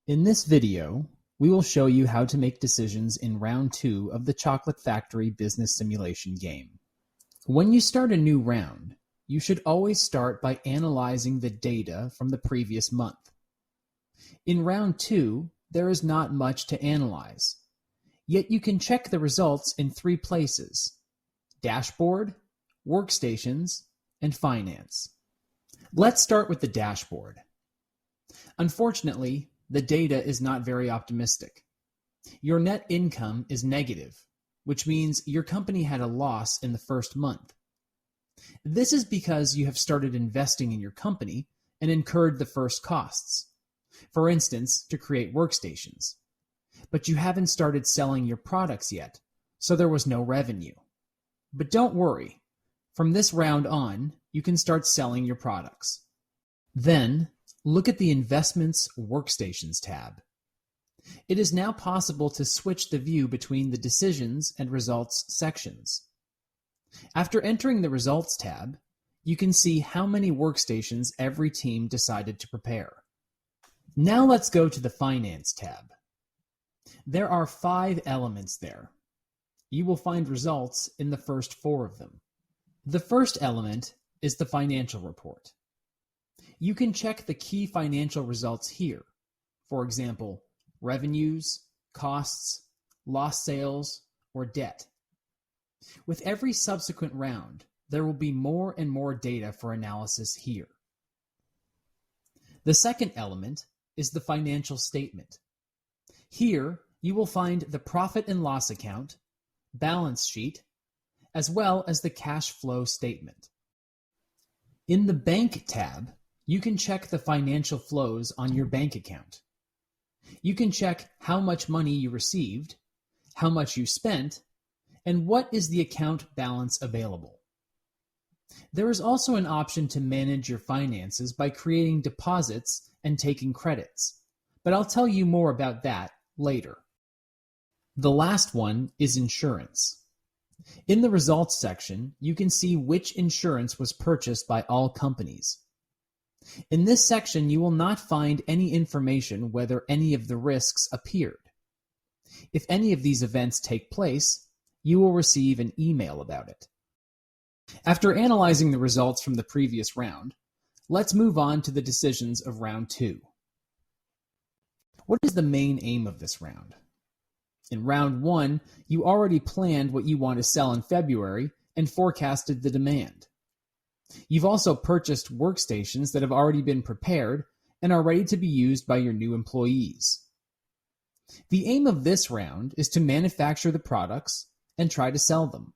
In this video, we will show you how to make decisions in round 2 of the Chocolate Factory Business Simulation game. When you start a new round, you should always start by analyzing the data from the previous month. In round 2, there is not much to analyze, yet you can check the results in 3 places: Dashboard, Workstations, and Finance. Let's start with the dashboard. Unfortunately, the data is not very optimistic. Your net income is negative, which means your company had a loss in the first month. This is because you have started investing in your company and incurred the first costs, for instance, to create workstations. But you haven't started selling your products yet, so there was no revenue. But don't worry, from this round on, you can start selling your products. Then, look at the Investments Workstations tab. It is now possible to switch the view between the Decisions and Results sections. After entering the Results tab, you can see how many workstations every team decided to prepare. Now let's go to the Finance tab. There are 5 elements there. You will find results in the first 4 of them. The first element is the financial report. You can check the key financial results here. For example, revenues, costs, lost sales, or debt. With every subsequent round, there will be more and more data for analysis here. The second element is the financial statement. Here, you will find the profit and loss account, balance sheet, as well as the cash flow statement. In the Bank tab, you can check the financial flows on your bank account. You can check how much money you received, how much you spent, and what is the account balance available. There is also an option to manage your finances by creating deposits and taking credits, but I'll tell you more about that later. The last one is insurance. In the results section, you can see which insurance was purchased by all companies. In this section, you will not find any information whether any of the risks appeared. If any of these events take place, you will receive an email about it. After analyzing the results from the previous round, let's move on to the decisions of round 2. What is the main aim of this round? In round 1, you already planned what you want to sell in February and forecasted the demand. You've also purchased workstations that have already been prepared and are ready to be used by your new employees. The aim of this round is to manufacture the products and try to sell them.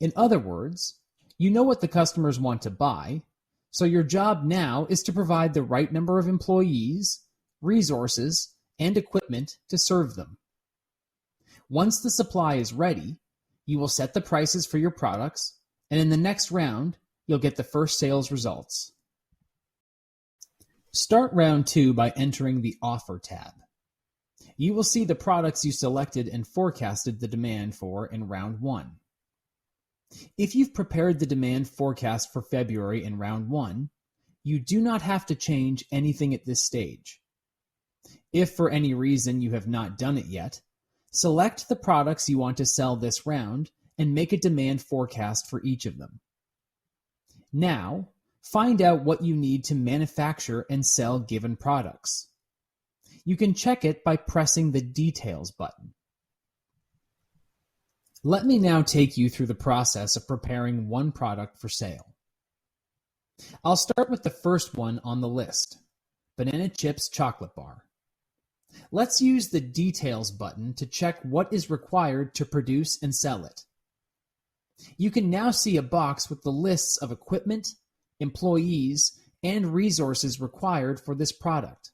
In other words, you know what the customers want to buy, so your job now is to provide the right number of employees, resources, and equipment to serve them. Once the supply is ready, you will set the prices for your products, and in the next round, you'll get the first sales results. Start round 2 by entering the Offer tab. You will see the products you selected and forecasted the demand for in round 1. If you've prepared the demand forecast for February in round 1, you do not have to change anything at this stage. If for any reason you have not done it yet, select the products you want to sell this round and make a demand forecast for each of them. Now, find out what you need to manufacture and sell given products. You can check it by pressing the Details button. Let me now take you through the process of preparing one product for sale. I'll start with the first one on the list, Banana Chips Chocolate Bar. Let's use the Details button to check what is required to produce and sell it. You can now see a box with the lists of equipment, employees, and resources required for this product.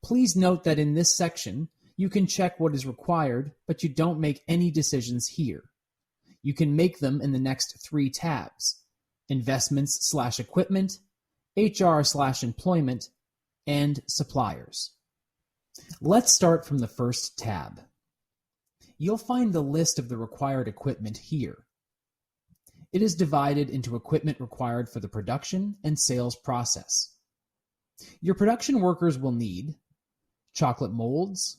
Please note that in this section, you can check what is required, but you don't make any decisions here. You can make them in the next 3 tabs: Investments/Equipment, HR/Employment, and Suppliers. Let's start from the first tab. You'll find the list of the required equipment here. It is divided into equipment required for the production and sales process. Your production workers will need chocolate molds,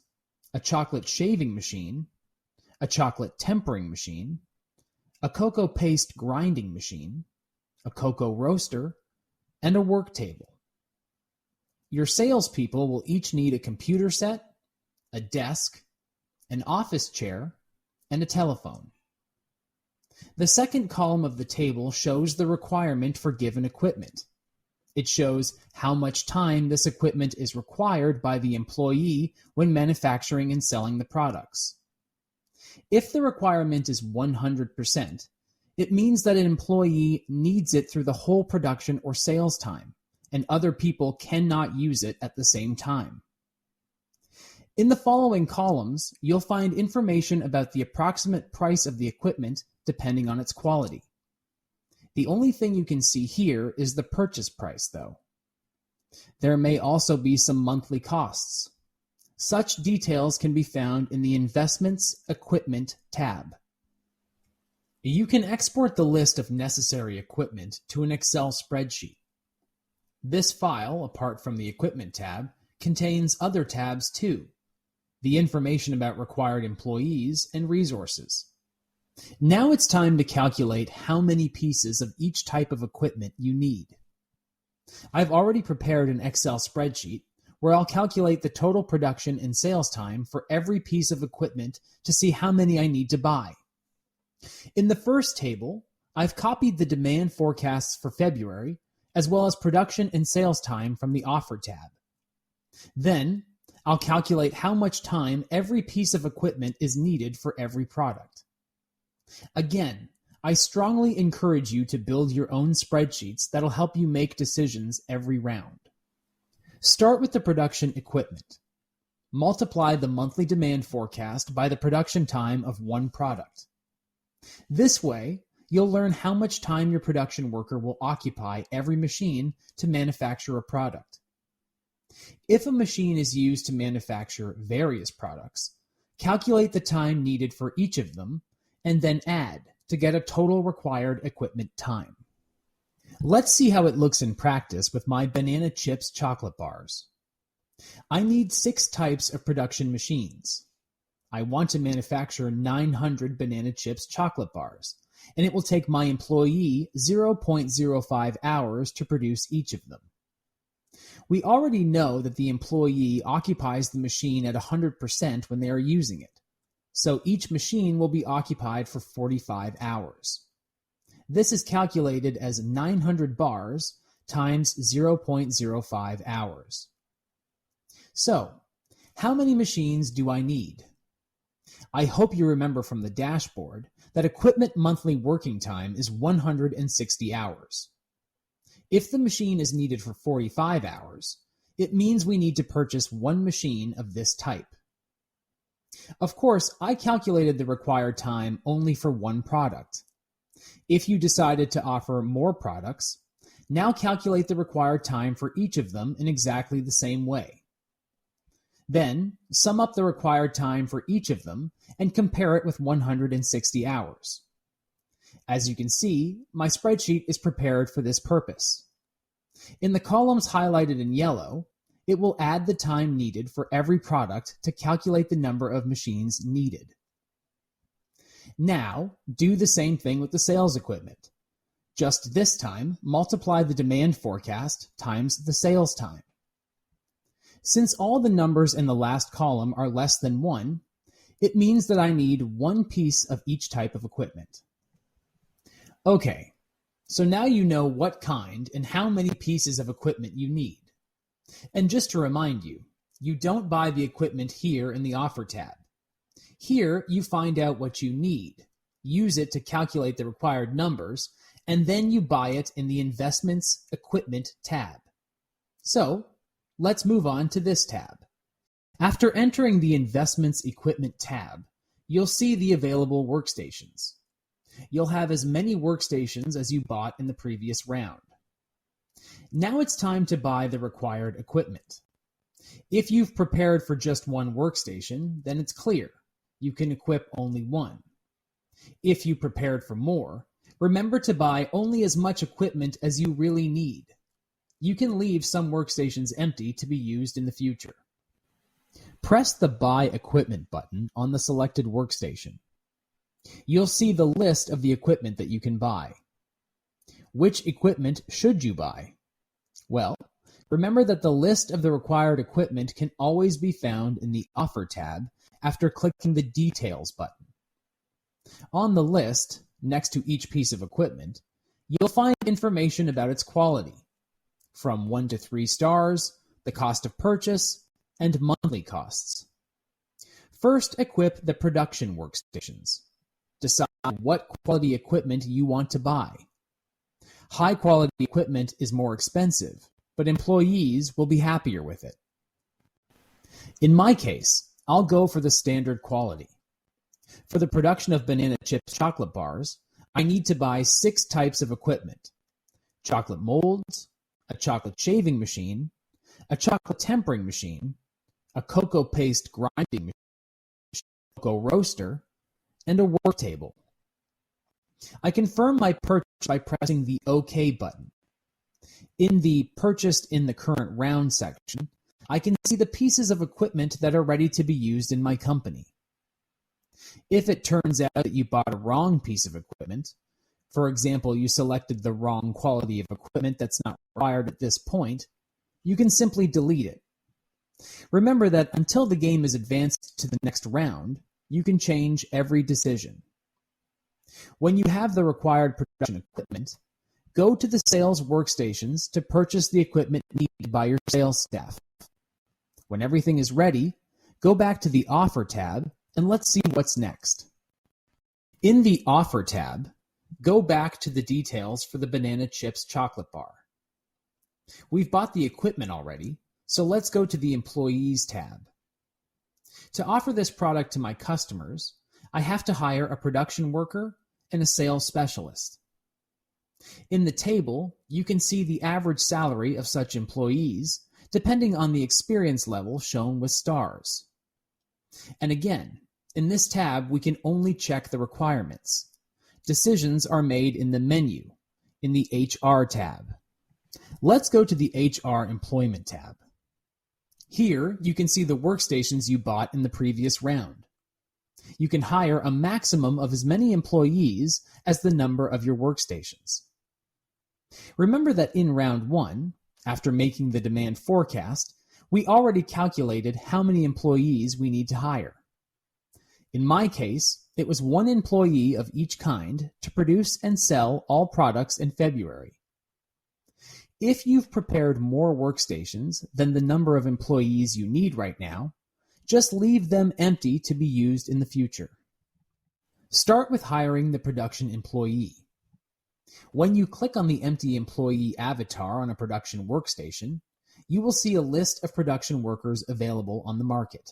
a chocolate shaving machine, a chocolate tempering machine, a cocoa paste grinding machine, a cocoa roaster, and a work table. Your salespeople will each need a computer set, a desk, an office chair, and a telephone. The second column of the table shows the requirement for given equipment. It shows how much time this equipment is required by the employee when manufacturing and selling the products. If the requirement is 100%, it means that an employee needs it through the whole production or sales time, and other people cannot use it at the same time. In the following columns, you'll find information about the approximate price of the equipment depending on its quality. The only thing you can see here is the purchase price, though. There may also be some monthly costs. Such details can be found in the Investments Equipment tab. You can export the list of necessary equipment to an Excel spreadsheet. This file, apart from the Equipment tab, contains other tabs too, the information about required employees and resources. Now it's time to calculate how many pieces of each type of equipment you need. I've already prepared an Excel spreadsheet where I'll calculate the total production and sales time for every piece of equipment to see how many I need to buy. In the first table, I've copied the demand forecasts for February, as well as production and sales time from the Offer tab. Then, I'll calculate how much time every piece of equipment is needed for every product. Again, I strongly encourage you to build your own spreadsheets that'll help you make decisions every round. Start with the production equipment. Multiply the monthly demand forecast by the production time of one product. This way, you'll learn how much time your production worker will occupy every machine to manufacture a product. If a machine is used to manufacture various products, calculate the time needed for each of them and then add to get a total required equipment time. Let's see how it looks in practice with my banana chips chocolate bars. I need 6 types of production machines. I want to manufacture 900 banana chips chocolate bars, and it will take my employee 0.05 hours to produce each of them. We already know that the employee occupies the machine at 100% when they are using it, so each machine will be occupied for 45 hours. This is calculated as 900 bars times 0.05 hours. So, how many machines do I need? I hope you remember from the dashboard that equipment monthly working time is 160 hours. If the machine is needed for 45 hours, it means we need to purchase one machine of this type. Of course, I calculated the required time only for one product. If you decided to offer more products, now calculate the required time for each of them in exactly the same way. Then, sum up the required time for each of them and compare it with 160 hours. As you can see, my spreadsheet is prepared for this purpose. In the columns highlighted in yellow, it will add the time needed for every product to calculate the number of machines needed. Now, do the same thing with the sales equipment. Just this time, multiply the demand forecast times the sales time. Since all the numbers in the last column are less than 1, it means that I need one piece of each type of equipment. Okay, so now you know what kind and how many pieces of equipment you need. And just to remind you, you don't buy the equipment here in the Offer tab. Here, you find out what you need, use it to calculate the required numbers, and then you buy it in the Investments Equipment tab. So, let's move on to this tab. After entering the Investments Equipment tab, you'll see the available workstations. You'll have as many workstations as you bought in the previous round. Now it's time to buy the required equipment. If you've prepared for just one workstation, then it's clear. You can equip only one. If you prepared for more, remember to buy only as much equipment as you really need. You can leave some workstations empty to be used in the future. Press the Buy Equipment button on the selected workstation. You'll see the list of the equipment that you can buy. Which equipment should you buy? Well, remember that the list of the required equipment can always be found in the Offer tab after clicking the Details button. On the list, next to each piece of equipment, you'll find information about its quality, from 1 to 3 stars, the cost of purchase, and monthly costs. First, equip the production workstations. Decide what quality equipment you want to buy. High-quality equipment is more expensive, but employees will be happier with it. In my case, I'll go for the standard quality. For the production of banana chips chocolate bars, I need to buy 6 types of equipment: chocolate molds, a chocolate shaving machine, a chocolate tempering machine, a cocoa paste grinding machine, a cocoa roaster, and a work table. I confirm my purchase by pressing the OK button. In the Purchased in the Current Round section, I can see the pieces of equipment that are ready to be used in my company. If it turns out that you bought a wrong piece of equipment, for example, you selected the wrong quality of equipment that's not required at this point, you can simply delete it. Remember that until the game is advanced to the next round, you can change every decision. When you have the required production equipment, go to the sales workstations to purchase the equipment needed by your sales staff. When everything is ready, go back to the Offer tab and let's see what's next. In the Offer tab, go back to the details for the banana chips chocolate bar. We've bought the equipment already, so let's go to the Employees tab. To offer this product to my customers, I have to hire a production worker and a sales specialist. In the table, you can see the average salary of such employees depending on the experience level shown with stars. And again, in this tab, we can only check the requirements. Decisions are made in the menu, in the HR tab. Let's go to the HR Employment tab. Here, you can see the workstations you bought in the previous round. You can hire a maximum of as many employees as the number of your workstations. Remember that in round 1, after making the demand forecast, we already calculated how many employees we need to hire. In my case, it was 1 employee of each kind to produce and sell all products in February. If you've prepared more workstations than the number of employees you need right now, just leave them empty to be used in the future. Start with hiring the production employee. When you click on the empty employee avatar on a production workstation, you will see a list of production workers available on the market.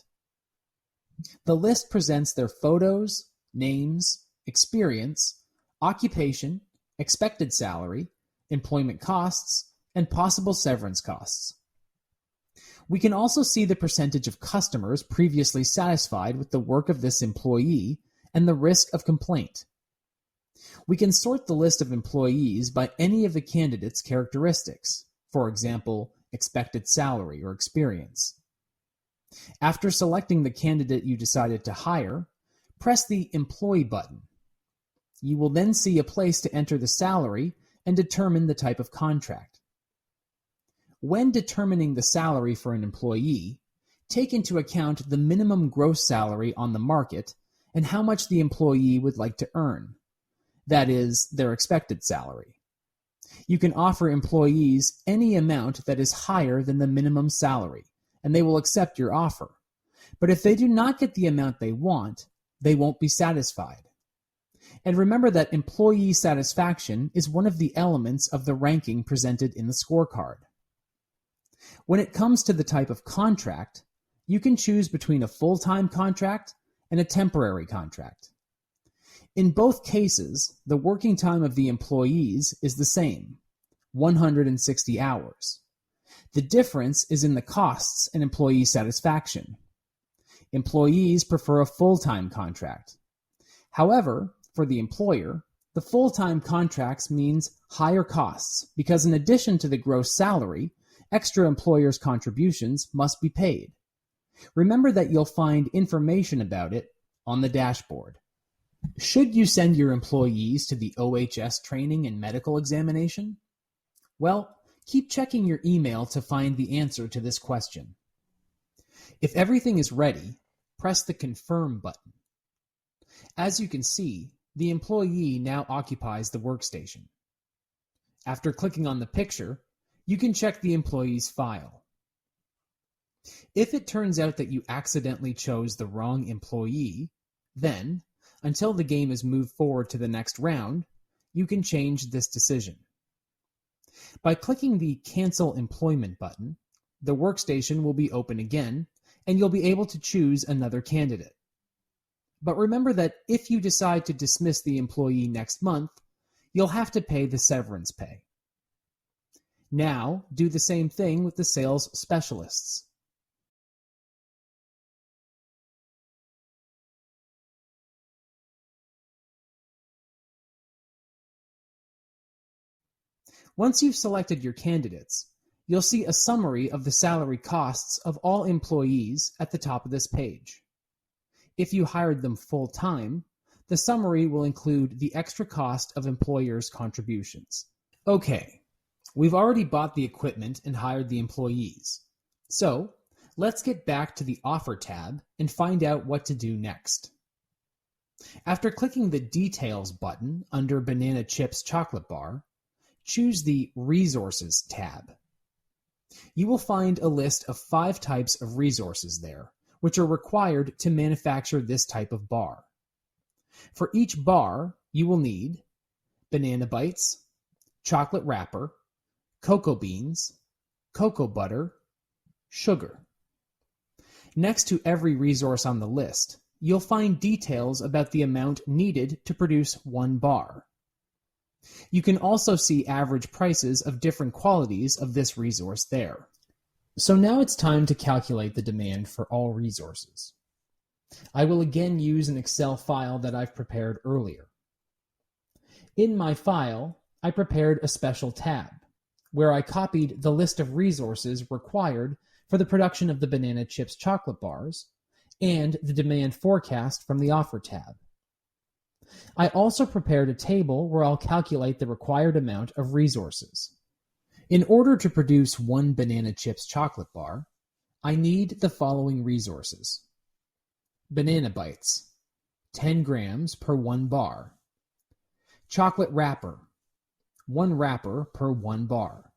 The list presents their photos, names, experience, occupation, expected salary, employment costs, and possible severance costs. We can also see the percentage of customers previously satisfied with the work of this employee and the risk of complaint. We can sort the list of employees by any of the candidate's characteristics, for example, expected salary or experience. After selecting the candidate you decided to hire, press the Employee button. You will then see a place to enter the salary and determine the type of contract. When determining the salary for an employee, take into account the minimum gross salary on the market and how much the employee would like to earn. That is, their expected salary. You can offer employees any amount that is higher than the minimum salary, and they will accept your offer. But if they do not get the amount they want, they won't be satisfied. And remember that employee satisfaction is one of the elements of the ranking presented in the scorecard. When it comes to the type of contract, you can choose between a full-time contract and a temporary contract. In both cases, the working time of the employees is the same, 160 hours. The difference is in the costs and employee satisfaction. Employees prefer a full-time contract. However, for the employer, the full-time contracts means higher costs because in addition to the gross salary, extra employers' contributions must be paid. Remember that you'll find information about it on the dashboard. Should you send your employees to the OHS training and medical examination? Well, keep checking your email to find the answer to this question. If everything is ready, press the Confirm button. As you can see, the employee now occupies the workstation. After clicking on the picture, you can check the employee's file. If it turns out that you accidentally chose the wrong employee, then, until the game is moved forward to the next round, you can change this decision. By clicking the Cancel Employment button, the workstation will be open again, and you'll be able to choose another candidate. But remember that if you decide to dismiss the employee next month, you'll have to pay the severance pay. Now, do the same thing with the sales specialists. Once you've selected your candidates, you'll see a summary of the salary costs of all employees at the top of this page. If you hired them full-time, the summary will include the extra cost of employers' contributions. Okay, we've already bought the equipment and hired the employees. So, let's get back to the Offer tab and find out what to do next. After clicking the Details button under Banana Chips Chocolate Bar, choose the Resources tab. You will find a list of 5 types of resources there, which are required to manufacture this type of bar. For each bar, you will need banana bites, chocolate wrapper, cocoa beans, cocoa butter, sugar. Next to every resource on the list, you'll find details about the amount needed to produce one bar. You can also see average prices of different qualities of this resource there. So now it's time to calculate the demand for all resources. I will again use an Excel file that I've prepared earlier. In my file, I prepared a special tab where I copied the list of resources required for the production of the Banana Chips chocolate bars and the demand forecast from the Offer tab. I also prepared a table where I'll calculate the required amount of resources. In order to produce one Banana Chips chocolate bar, I need the following resources. Banana bites, 10 grams per 1 bar. Chocolate wrapper, 1 wrapper per 1 bar.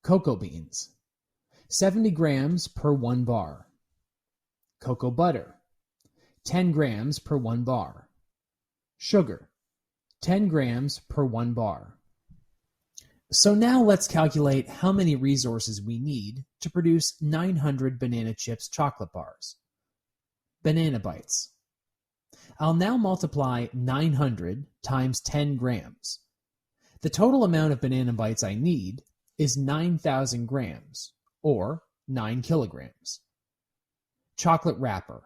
Cocoa beans, 70 grams per 1 bar. Cocoa butter, 10 grams per 1 bar. Sugar, 10 grams per 1 bar. So now let's calculate how many resources we need to produce 900 Banana Chips chocolate bars. Banana bites. I'll now multiply 900 times 10 grams. The total amount of banana bites I need is 9,000 grams, or 9 kilograms. Chocolate wrapper.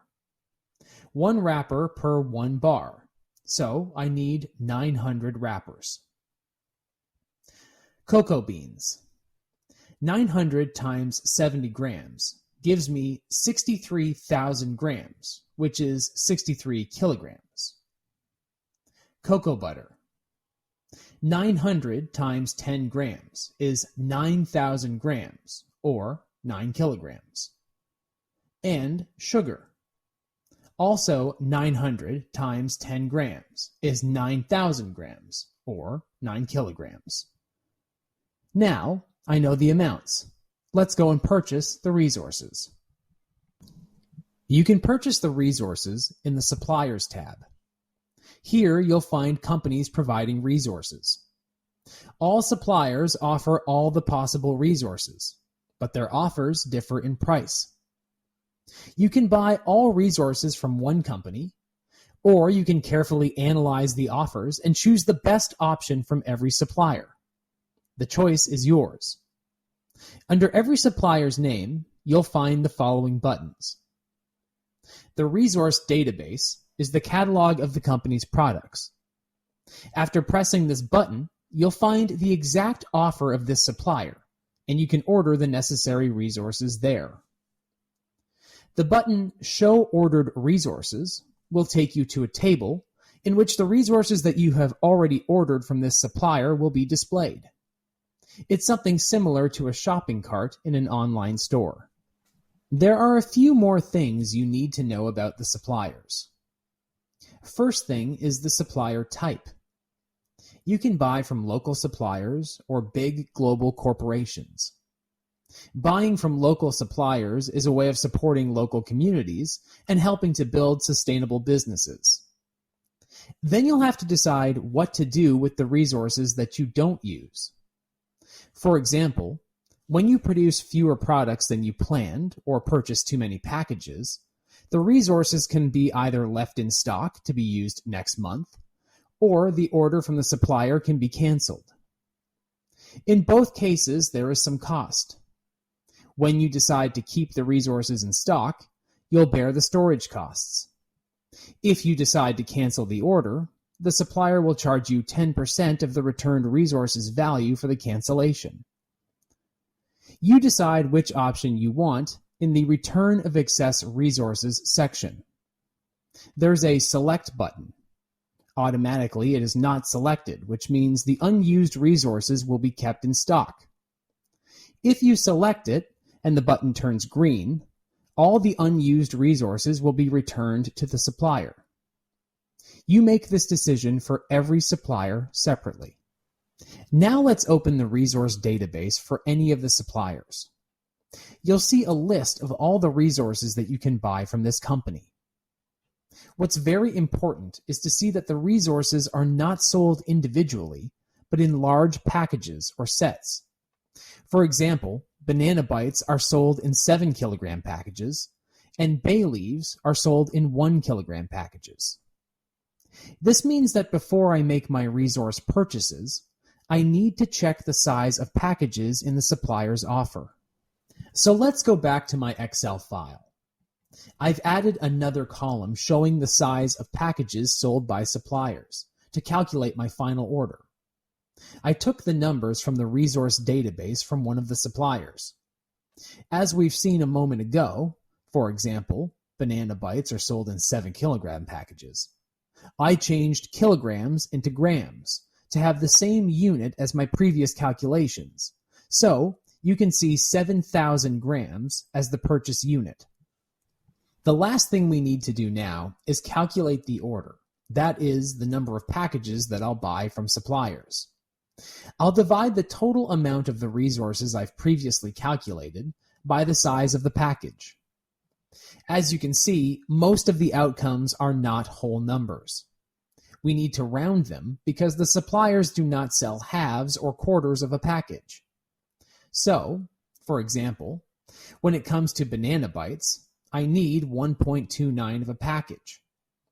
1 wrapper per 1 bar. So I need 900 wrappers. Cocoa beans. 900 times 70 grams gives me 63,000 grams, which is 63 kilograms. Cocoa butter. 900 times 10 grams is 9,000 grams, or 9 kilograms. And sugar. Also, 900 times 10 grams is 9,000 grams, or 9 kilograms. Now, I know the amounts. Let's go and purchase the resources. You can purchase the resources in the Suppliers tab. Here, you'll find companies providing resources. All suppliers offer all the possible resources, but their offers differ in price. You can buy all resources from one company, or you can carefully analyze the offers and choose the best option from every supplier. The choice is yours. Under every supplier's name, you'll find the following buttons. The resource database is the catalog of the company's products. After pressing this button, you'll find the exact offer of this supplier, and you can order the necessary resources there. The button Show Ordered Resources will take you to a table in which the resources that you have already ordered from this supplier will be displayed. It's something similar to a shopping cart in an online store. There are a few more things you need to know about the suppliers. First thing is the supplier type. You can buy from local suppliers or big global corporations. Buying from local suppliers is a way of supporting local communities and helping to build sustainable businesses. Then you'll have to decide what to do with the resources that you don't use. For example, when you produce fewer products than you planned or purchase too many packages, the resources can be either left in stock to be used next month, or the order from the supplier can be canceled. In both cases, there is some cost. When you decide to keep the resources in stock, you'll bear the storage costs. If you decide to cancel the order, the supplier will charge you 10% of the returned resources value for the cancellation. You decide which option you want in the Return of Excess Resources section. There's a Select button. Automatically, it is not selected, which means the unused resources will be kept in stock. If you select it and the button turns green, all the unused resources will be returned to the supplier. You make this decision for every supplier separately. Now let's open the resource database for any of the suppliers. You'll see a list of all the resources that you can buy from this company. What's very important is to see that the resources are not sold individually, but in large packages or sets. For example, banana bites are sold in 7 kilogram packages, and bay leaves are sold in 1 kilogram packages. This means that before I make my resource purchases, I need to check the size of packages in the supplier's offer. So let's go back to my Excel file. I've added another column showing the size of packages sold by suppliers to calculate my final order. I took the numbers from the resource database from one of the suppliers. As we've seen a moment ago, for example, banana bites are sold in 7 kilogram packages. I changed kilograms into grams to have the same unit as my previous calculations. So you can see 7,000 grams as the purchase unit. The last thing we need to do now is calculate the order. That is the number of packages that I'll buy from suppliers. I'll divide the total amount of the resources I've previously calculated by the size of the package. As you can see, most of the outcomes are not whole numbers. We need to round them because the suppliers do not sell halves or quarters of a package. So, for example, when it comes to banana bites, I need 1.29 of a package.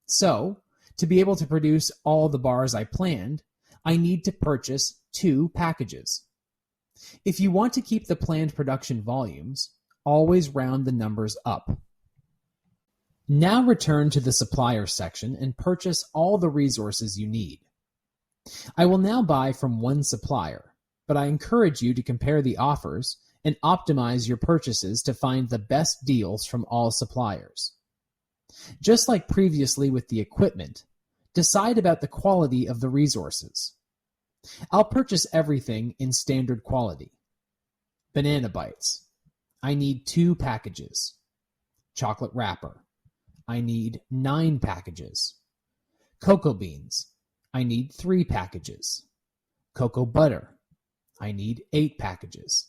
So, to be able to produce all the bars I planned, I need to purchase 2 packages. If you want to keep the planned production volumes, always round the numbers up. Now return to the supplier section and purchase all the resources you need. I will now buy from one supplier, but I encourage you to compare the offers and optimize your purchases to find the best deals from all suppliers. Just like previously with the equipment, decide about the quality of the resources. I'll purchase everything in standard quality. Banana bites. I need 2 packages. Chocolate wrapper. I need 9 packages. Cocoa beans. I need 3 packages. Cocoa butter. I need 8 packages.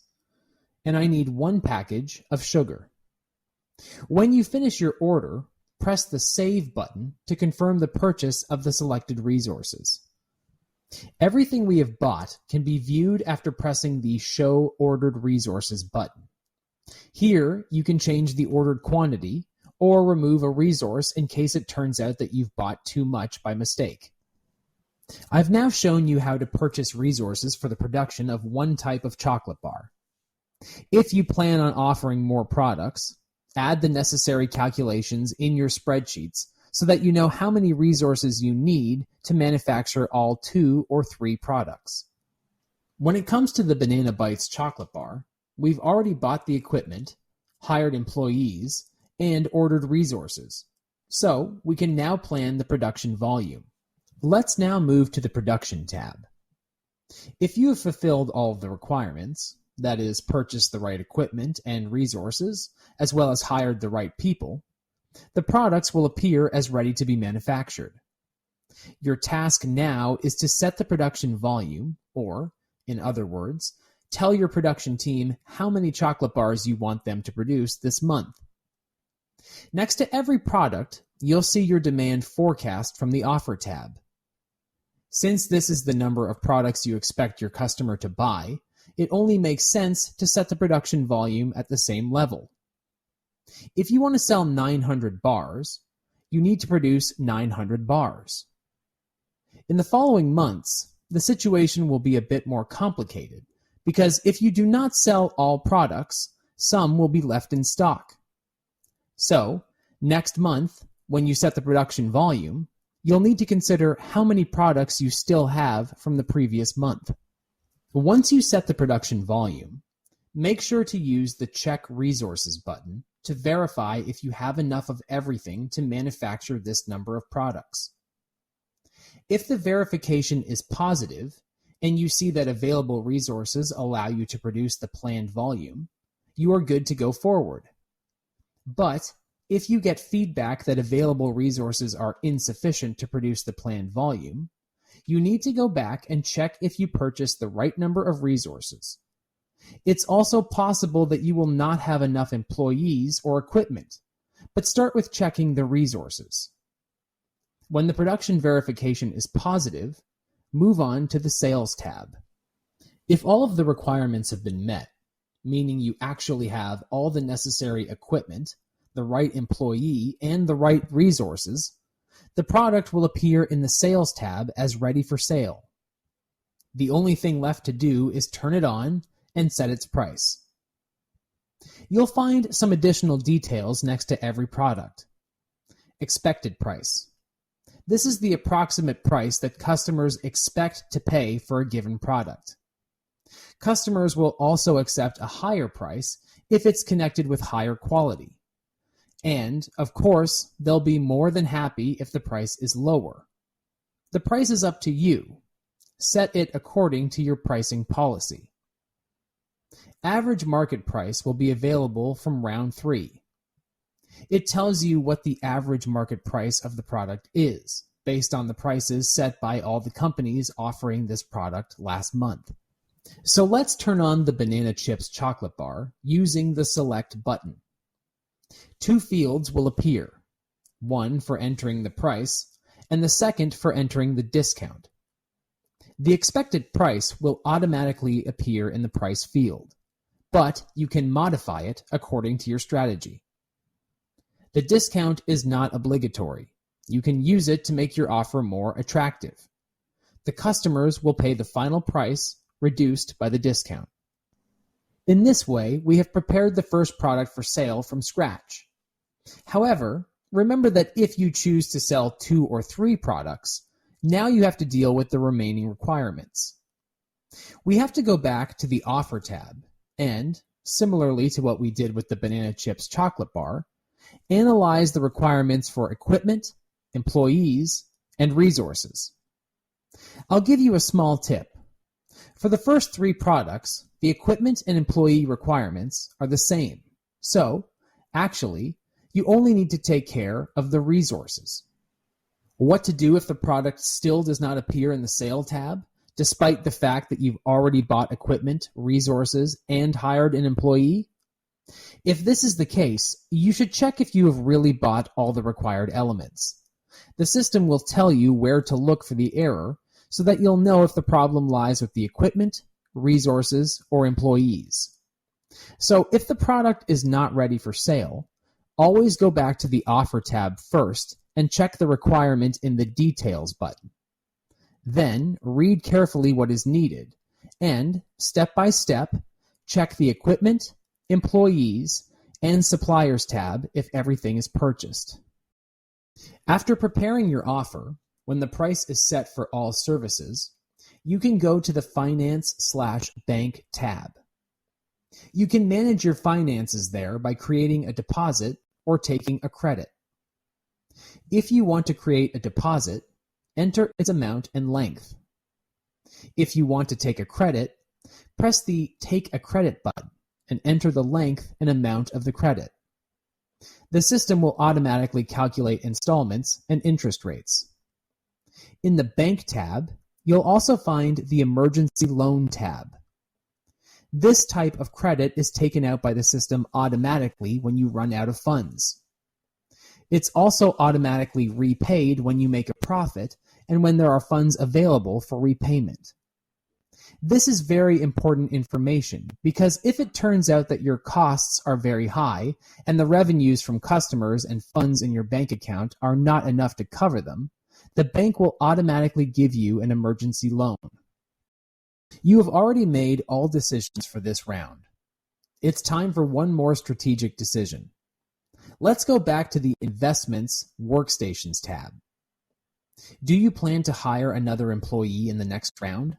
And I need 1 package of sugar. When you finish your order, press the Save button to confirm the purchase of the selected resources. Everything we have bought can be viewed after pressing the Show Ordered Resources button. Here, you can change the ordered quantity or remove a resource in case it turns out that you've bought too much by mistake. I've now shown you how to purchase resources for the production of one type of chocolate bar. If you plan on offering more products, add the necessary calculations in your spreadsheets so that you know how many resources you need to manufacture all 2 or 3 products. When it comes to the Banana Bites chocolate bar, we've already bought the equipment, hired employees, and ordered resources. So we can now plan the production volume. Let's now move to the Production tab. If you have fulfilled all of the requirements, that is, purchased the right equipment and resources, as well as hired the right people, the products will appear as ready to be manufactured. Your task now is to set the production volume, or, in other words, tell your production team how many chocolate bars you want them to produce this month. Next to every product, you'll see your demand forecast from the Offer tab. Since this is the number of products you expect your customer to buy, it only makes sense to set the production volume at the same level. If you want to sell 900 bars, you need to produce 900 bars. In the following months, the situation will be a bit more complicated because if you do not sell all products, some will be left in stock. So, next month, when you set the production volume, you'll need to consider how many products you still have from the previous month. Once you set the production volume, make sure to use the Check Resources button to verify if you have enough of everything to manufacture this number of products. If the verification is positive and you see that available resources allow you to produce the planned volume, you are good to go forward. But if you get feedback that available resources are insufficient to produce the planned volume, you need to go back and check if you purchased the right number of resources. It's also possible that you will not have enough employees or equipment, but start with checking the resources. When the production verification is positive, move on to the Sales tab. If all of the requirements have been met, meaning you actually have all the necessary equipment, the right employee, and the right resources, the product will appear in the Sales tab as ready for sale. The only thing left to do is turn it on and set its price. You'll find some additional details next to every product. Expected price. This is the approximate price that customers expect to pay for a given product. Customers will also accept a higher price if it's connected with higher quality. And, of course, they'll be more than happy if the price is lower. The price is up to you. Set it according to your pricing policy. Average market price will be available from round 3. It tells you what the average market price of the product is, based on the prices set by all the companies offering this product last month. So let's turn on the Banana Chips chocolate bar using the Select button. 2 fields will appear, one for entering the price, and the second for entering the discount. The expected price will automatically appear in the price field, but you can modify it according to your strategy. The discount is not obligatory. You can use it to make your offer more attractive. The customers will pay the final price reduced by the discount. In this way, we have prepared the first product for sale from scratch. However, remember that if you choose to sell 2 or 3 products, now you have to deal with the remaining requirements. We have to go back to the Offer tab and, similarly to what we did with the Banana Chips chocolate bar, analyze the requirements for equipment, employees, and resources. I'll give you a small tip. For the first 3 products, the equipment and employee requirements are the same. So, actually, you only need to take care of the resources. What to do if the product still does not appear in the Sale tab, despite the fact that you've already bought equipment, resources, and hired an employee? If this is the case, you should check if you have really bought all the required elements. The system will tell you where to look for the error so that you'll know if the problem lies with the equipment, resources, or employees. So if the product is not ready for sale, always go back to the Offer tab first and check the requirement in the Details button. Then read carefully what is needed and, step by step, check the Equipment, Employees, and Suppliers tab if everything is purchased. After preparing your offer, when the price is set for all services, you can go to the Finance/Bank tab. You can manage your finances there by creating a deposit or taking a credit. If you want to create a deposit, enter its amount and length. If you want to take a credit, press the Take a Credit button and enter the length and amount of the credit. The system will automatically calculate installments and interest rates. In the Bank tab, you'll also find the Emergency Loan tab. This type of credit is taken out by the system automatically when you run out of funds. It's also automatically repaid when you make a profit and when there are funds available for repayment. This is very important information because if it turns out that your costs are very high and the revenues from customers and funds in your bank account are not enough to cover them, the bank will automatically give you an emergency loan. You have already made all decisions for this round. It's time for one more strategic decision. Let's go back to the Investments Workstations tab. Do you plan to hire another employee in the next round?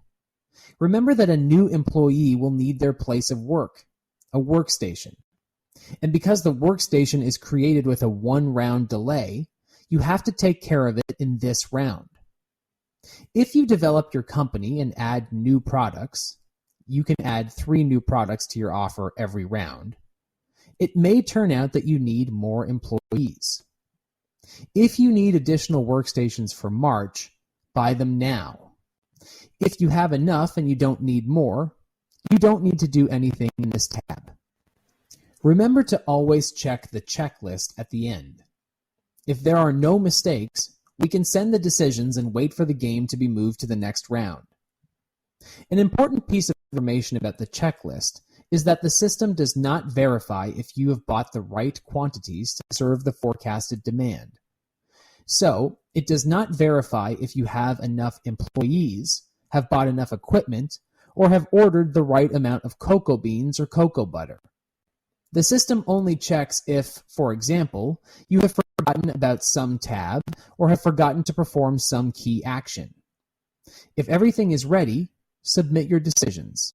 Remember that a new employee will need their place of work, a workstation. And because the workstation is created with a one-round delay, you have to take care of it in this round. If you develop your company and add new products, you can add 3 new products to your offer every round. It may turn out that you need more employees. If you need additional workstations for March, buy them now. If you have enough and you don't need more, you don't need to do anything in this tab. Remember to always check the checklist at the end. If there are no mistakes, we can send the decisions and wait for the game to be moved to the next round. An important piece of information about the checklist is that the system does not verify if you have bought the right quantities to serve the forecasted demand. So, it does not verify if you have enough employees, have bought enough equipment, or have ordered the right amount of cocoa beans or cocoa butter. The system only checks if, for example, you have forgotten about some tab or have forgotten to perform some key action. If everything is ready, submit your decisions.